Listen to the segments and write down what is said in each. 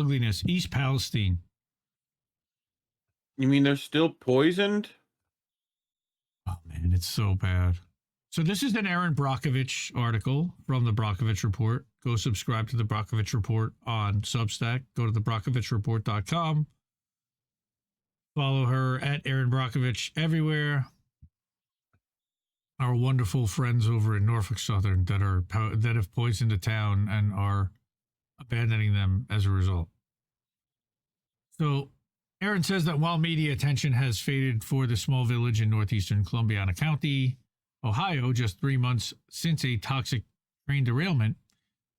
ugliness. East Palestine. You mean they're still poisoned? Oh, man, it's so bad. So this is an Aaron Brockovich article from the Brockovich Report. Go subscribe to the Brockovich Report on Substack. Go to thebrockovichReport.com. Follow her at Aaron Brockovich everywhere. Our wonderful friends over in Norfolk Southern that have poisoned the town and are abandoning them as a result. So Aaron says that while media attention has faded for the small village in northeastern Columbiana County, Ohio, just 3 months since a toxic train derailment,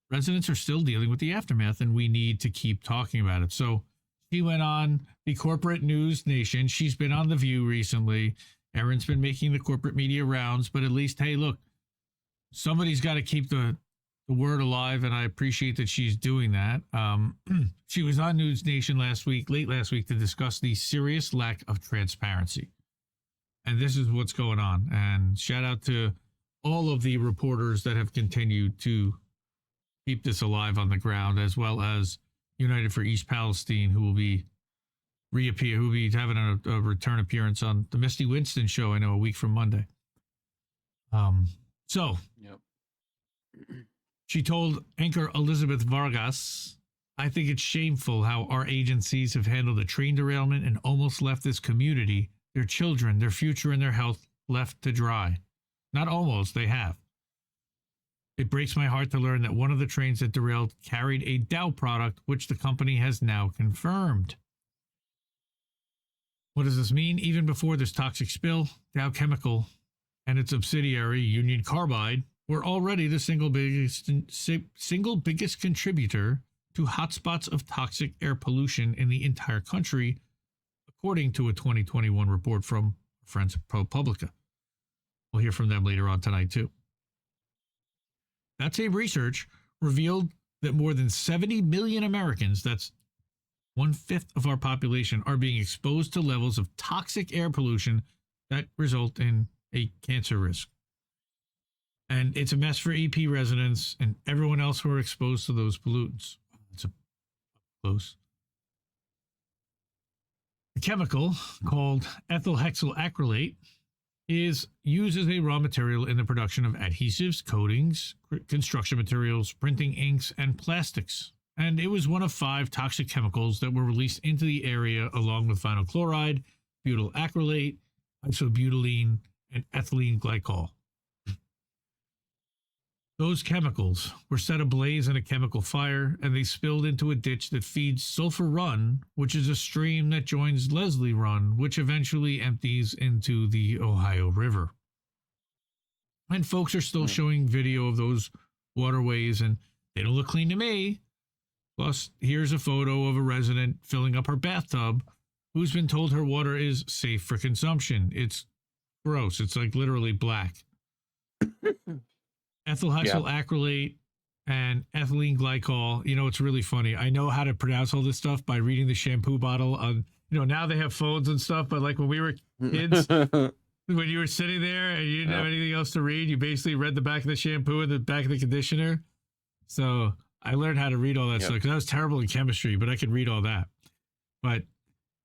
residents are still dealing with the aftermath, and we need to keep talking about it. So she went on the corporate news nation. She's been on The View recently. Erin's been making the corporate media rounds, but at least, hey, look, somebody's got to keep the word alive, and I appreciate that she's doing that. She was on News Nation late last week, to discuss the serious lack of transparency. And this is what's going on. And shout out to all of the reporters that have continued to keep this alive on the ground, as well as United for East Palestine, who will be having a return appearance on the Misty Winston show, I know, a week from Monday. Yep. She told anchor Elizabeth Vargas, "I think it's shameful how our agencies have handled a train derailment and almost left this community, their children, their future, and their health left to dry. Not almost, they have. It breaks my heart to learn that one of the trains that derailed carried a Dow product, which the company has now confirmed." What does this mean? Even before this toxic spill, Dow Chemical and its subsidiary Union Carbide were already the single biggest contributor to hotspots of toxic air pollution in the entire country, according to a 2021 report from friends at ProPublica. We'll hear from them later on tonight, too. That same research revealed that more than 70 million Americans, that's 1/5 of our population, are being exposed to levels of toxic air pollution that result in a cancer risk. And it's a mess for EP residents and everyone else who are exposed to those pollutants. It's close. The chemical, called ethyl hexyl acrylate, is used as a raw material in the production of adhesives, coatings, construction materials, printing inks, and plastics. And it was one of 5 toxic chemicals that were released into the area, along with vinyl chloride, butyl acrylate, isobutylene, and ethylene glycol. Those chemicals were set ablaze in a chemical fire, and they spilled into a ditch that feeds Sulphur Run, which is a stream that joins Leslie Run, which eventually empties into the Ohio River. And folks are still showing video of those waterways, and they don't look clean to me. Plus, here's a photo of a resident filling up her bathtub who's been told her water is safe for consumption. It's gross. It's like literally black. Ethyl hexyl acrylate and ethylene glycol. You know, it's really funny. I know how to pronounce all this stuff by reading the shampoo bottle on, now they have phones and stuff, but like when we were kids, when you were sitting there and you didn't have anything else to read, you basically read the back of the shampoo and the back of the conditioner. So I learned how to read all that stuff because I was terrible in chemistry, but I could read all that. But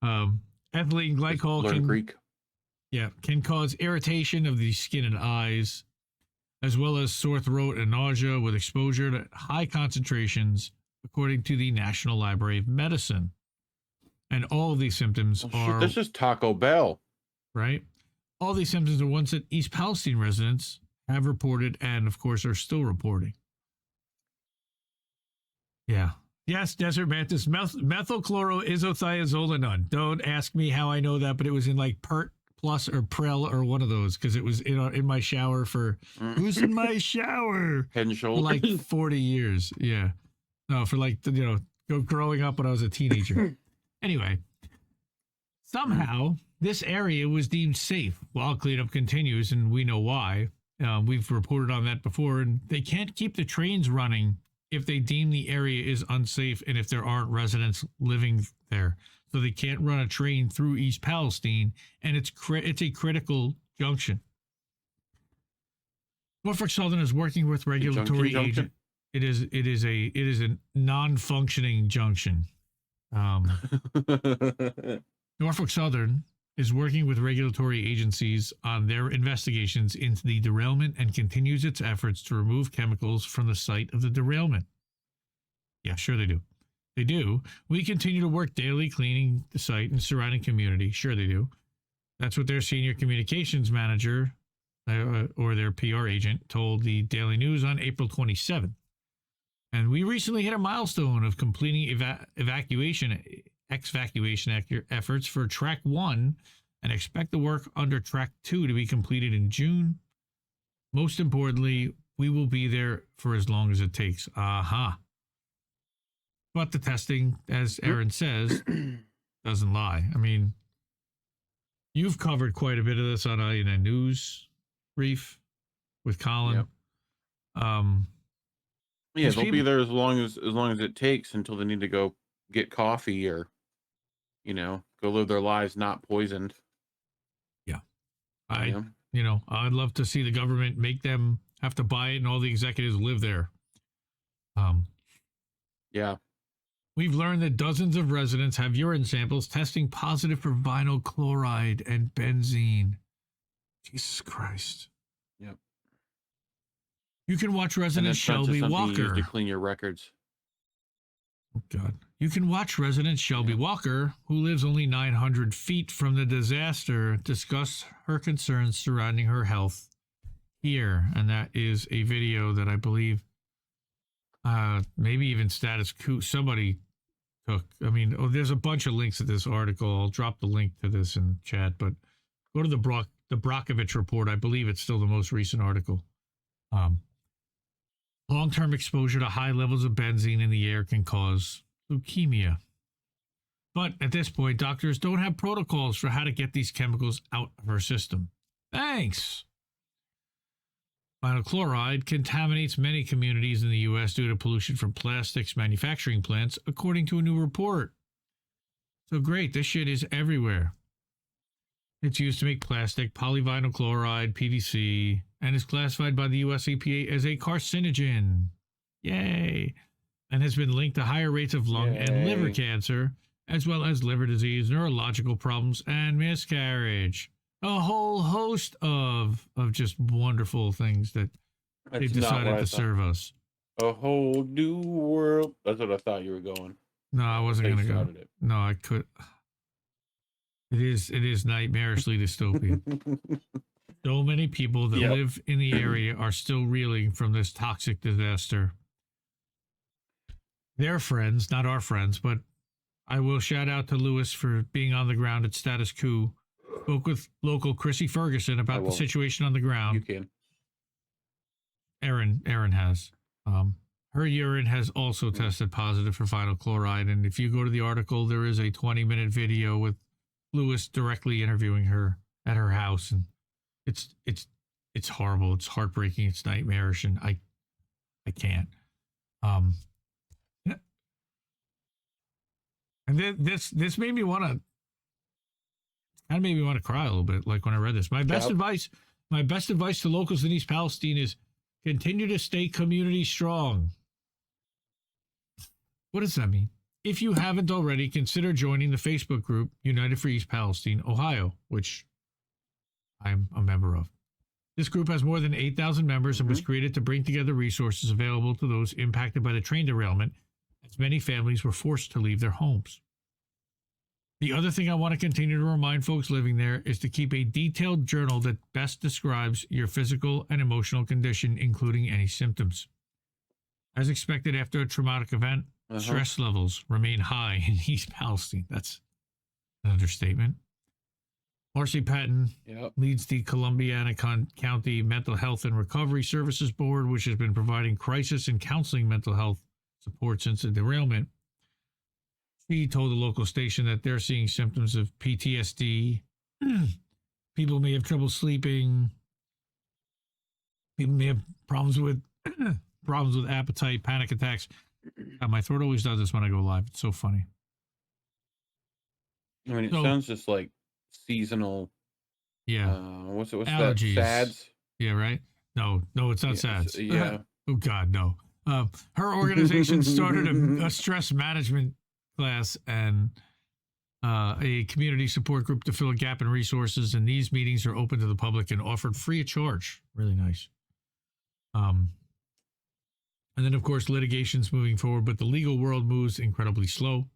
ethylene glycol can cause irritation of the skin and eyes, as well as sore throat and nausea with exposure to high concentrations, according to the National Library of Medicine. And all of these symptoms are... This is Taco Bell. Right? All these symptoms are ones that East Palestine residents have reported and, of course, are still reporting. Yeah. Yes, Desert Mantis, methylchloroisothiazolinone. Don't ask me how I know that, but it was in like PERT Plus or Prel or one of those, because it was in my shower for... Who's in my shower? Head and Shoulders. For like 40 years. Yeah. No, for like, growing up when I was a teenager. Anyway, somehow this area was deemed safe while cleanup continues, and we know why. We've reported on that before, and they can't keep the trains running if they deem the area is unsafe and if there aren't residents living there. So they can't run a train through East Palestine, and it's a critical junction. Norfolk Southern is working with regulatory agents. It is a non-functioning junction. Norfolk Southern is working with regulatory agencies on their investigations into the derailment and continues its efforts to remove chemicals from the site of the derailment. Yeah, sure they do. They do. We continue to work daily cleaning the site and surrounding community. Sure they do. That's what their senior communications manager or their PR agent told the Daily News on April 27th. And we recently hit a milestone of completing evacuation efforts for Track 1 and expect the work under Track 2 to be completed in June. Most importantly, we will be there for as long as it takes. Aha. But the testing, as Aaron says, doesn't lie. I mean, you've covered quite a bit of this on INN News, Reef, with Colin. Yep. Yeah, they'll be there as long as it takes until they need to go get coffee or, go live their lives not poisoned. Yeah. I'd love to see the government make them have to buy it and all the executives live there. Yeah. We've learned that dozens of residents have urine samples testing positive for vinyl chloride and benzene. Jesus Christ. Yep. You can watch resident Shelby Walker. You use to clean your records. Oh, God. You can watch resident Shelby Walker, who lives only 900 feet from the disaster, discuss her concerns surrounding her health here. And that is a video that I believe maybe even Status Quo, somebody took. I mean, there's a bunch of links to this article. I'll drop the link to this in chat, but go to the Brockovich report. I believe it's still the most recent article. Long-term exposure to high levels of benzene in the air can cause leukemia. But at this point, doctors don't have protocols for how to get these chemicals out of our system. Thanks. Vinyl chloride contaminates many communities in the U.S. due to pollution from plastics manufacturing plants, according to a new report. So great, this shit is everywhere. It's used to make plastic, polyvinyl chloride, PVC, and is classified by the U.S. EPA as a carcinogen. Yay! And has been linked to higher rates of lung and liver cancer, as well as liver disease, neurological problems, and miscarriage. A whole host of just wonderful things that they've decided to serve us. A whole new world. That's what I thought you were going. No, I wasn't going to go. No, I could. It is nightmarishly dystopian. So many people that live in the area are still reeling from this toxic disaster. Their friends, not our friends, but I will shout out to Lewis for being on the ground at Status Quo. Spoke with local Chrissy Ferguson about the situation on the ground. You can. Erin has. Her urine has also tested positive for vinyl chloride, and if you go to the article, there is a 20-minute video with Lewis directly interviewing her at her house, and it's horrible. It's heartbreaking. It's nightmarish, and I can't. And then this made me want to. Kind of made me want to cry a little bit, like when I read this. My best advice to locals in East Palestine is continue to stay community strong. What does that mean? If you haven't already, consider joining the Facebook group United for East Palestine, Ohio, which I'm a member of. This group has more than 8,000 members and was created to bring together resources available to those impacted by the train derailment, as many families were forced to leave their homes. The other thing I want to continue to remind folks living there is to keep a detailed journal that best describes your physical and emotional condition, including any symptoms. As expected after a traumatic event, stress levels remain high in East Palestine. That's an understatement. Marcy Patton leads the Columbiana County Mental Health and Recovery Services Board, which has been providing crisis and counseling mental health support since the derailment. She told the local station that they're seeing symptoms of PTSD. People may have trouble sleeping. People may have problems with appetite, panic attacks. My throat always does this when I go live. It's so funny. I mean, it sounds just like seasonal. Yeah. What's allergies? That? SADS? Yeah, right? No, it's not SADS. Yeah. Oh, God, no. Her organization started a stress management class and a community support group to fill a gap in resources. And these meetings are open to the public and offered free of charge. Really nice. And then, of course, litigation's moving forward, but the legal world moves incredibly slow.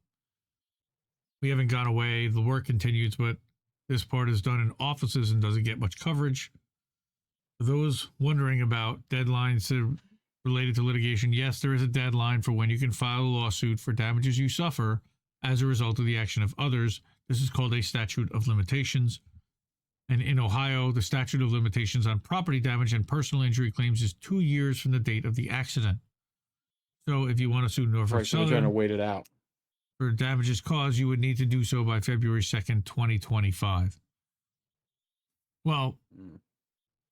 We haven't gone away. The work continues, but this part is done in offices and doesn't get much coverage. For those wondering about deadlines related to litigation, yes, there is a deadline for when you can file a lawsuit for damages you suffer as a result of the action of others. This is called a statute of limitations. And in Ohio, the statute of limitations on property damage and personal injury claims is 2 years from the date of the accident. So if you want to sue Norfolk so they're trying to wait it out for damages caused, you would need to do so by February 2nd, 2025. Well,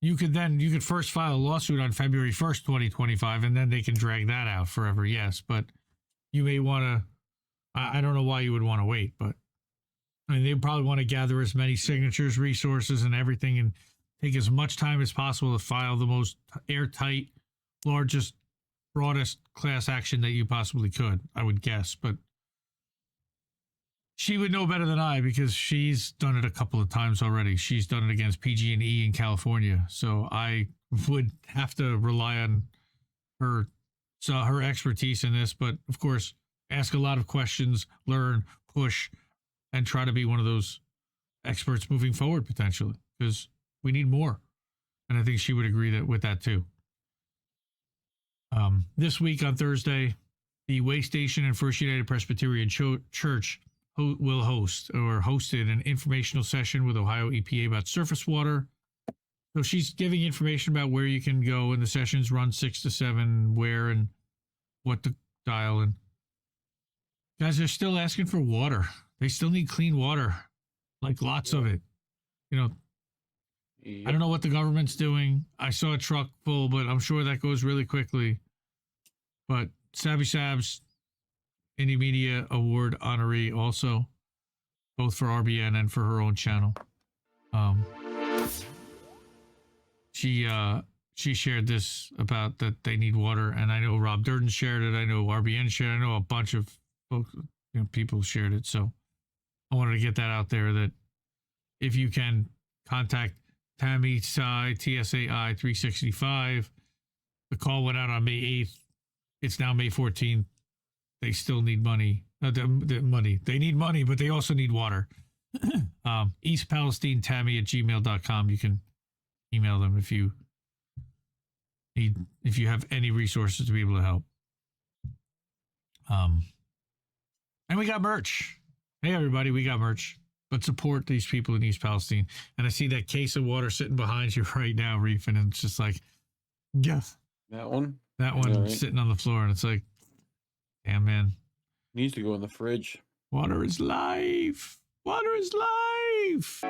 you could first file a lawsuit on February 1st, 2025, and then they can drag that out forever. Yes, but you may want to, I don't know why you would want to wait, but I mean, they probably want to gather as many signatures, resources, and everything, and take as much time as possible to file the most airtight, largest, broadest class action that you possibly could, I would guess. But she would know better than I because she's done it a couple of times already. She's done it against PG&E in California. So I would have to rely on her expertise in this. But of course, ask a lot of questions, learn, push, and try to be one of those experts moving forward potentially, because we need more. And I think she would agree with that too. This week on Thursday, the Way Station and First United Presbyterian Church will hosted an informational session with Ohio EPA about surface water. So she's giving information about where you can go, and the sessions run 6 to 7, where and what to dial. And guys, they're still asking for water. They still need clean water, like lots of it. You know, I don't know what the government's doing. I saw a truck full, but I'm sure that goes really quickly. But Sabby Sabs, Indie Media Award honoree also, both for RBN and for her own channel. She shared this about that they need water, and I know Rob Durden shared it. I know RBN shared it. I know a bunch of folks, people shared it. So I wanted to get that out there, that if you can contact Tammy Tsai, TSAI 365. The call went out on May 8th. It's now May 14th. They still need money. Money. They need money, but they also need water. East Palestine Tammy at gmail.com. You can email them if you have any resources to be able to help. And we got merch. Hey everybody, we got merch. But support these people in East Palestine. And I see that case of water sitting behind you right now, Reef, and it's just like, yes. That one? That one sitting on the floor, and it's like, damn, man. Needs to go in the fridge. Water is life. Water is life.